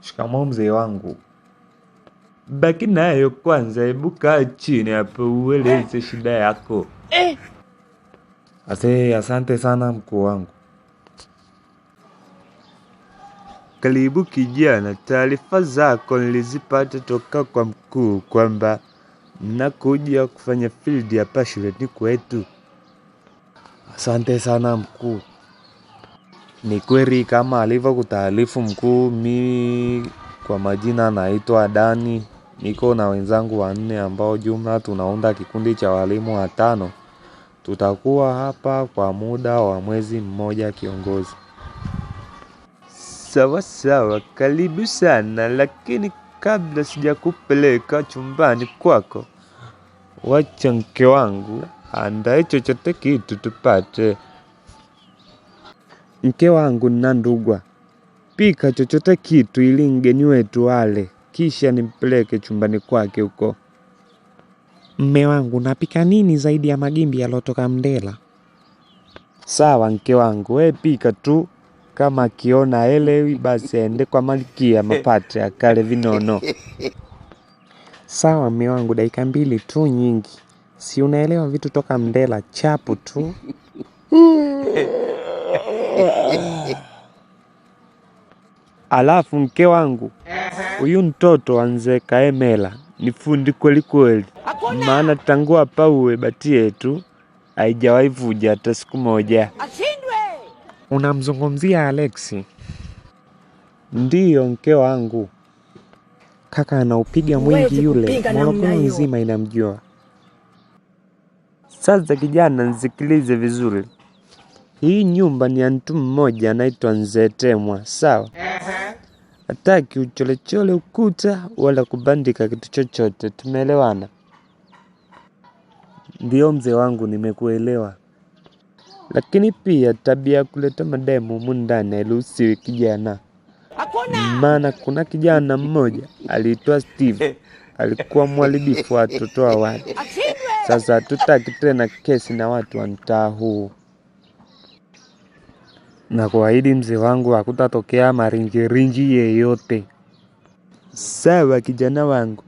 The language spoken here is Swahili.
Shikamoo mzee wangu. Baki nayo kwanza, hebu kaa chini hapo ueleze shida yako. Asante sana mkuu wangu. Karibu kijana, taarifa zako nilizipata toka kwa mkuu kwamba nakuja kufanya field hapa shuleni kwetu. Asante sana mkuu. Ni kweli kama alivyokutaarifu mkuu, mimi kwa majina naitwa Dani. Niko na wenzangu 4 ambao jumla tunaunda kikundi cha walimu 5. Tutakuwa hapa kwa muda wa mwezi mmoja kiongozi. Sawa, karibu sana, lakini kabla sijakupeleka chumbani kwako, wacha mke wangu andae chochote kitu tupate. Mke wangu na ndugwa, pika chochote kitu ili mgeni wetu ale, kisha nimpeleke chumbani kwake huko. Mme wangu, napika nini zaidi ya magimbi yalotoka Mndela? Sawa mke wangu, we pika tu, kama akiona elewi basi aende kwa Malkia Mapate akale vinono. Sawa mme wangu, dakika 2 tu nyingi. Si unaelewa vitu toka Mndela, chapu tu. Alafu mke wangu, huyu mtoto anze Kaemela ni fundi kweli. Maana tangu hapa uwe bati yetu haijawahi vuja hata siku moja. Unamzungumzia Alexi? Ndiyo mke wangu. Kaka anaupiga mwingi yule, Morogoro nzima inamjua. Sasa kijana, nisikilize vizuri. Hii nyumba ni ya mtu mmoja anaitwa Mzee Temwa, sawa? Hataki ucholechole ukuta wala kubandika kitu chochote, tumeelewana? Ndio mzee wangu, nimekuelewa. Lakini pia tabia kuleta mademu humu ndani hairuhusiwi kijana. Maana kuna kijana mmoja aliitwa Steve, alikuwa mharibifu wa watoto wa watu. Sasa hatutaki tena kesi na watu wa mtaa huu. Na kuahidi mzee wangu, hakutatokea maringiringi yeyote. Sawa kijana wangu,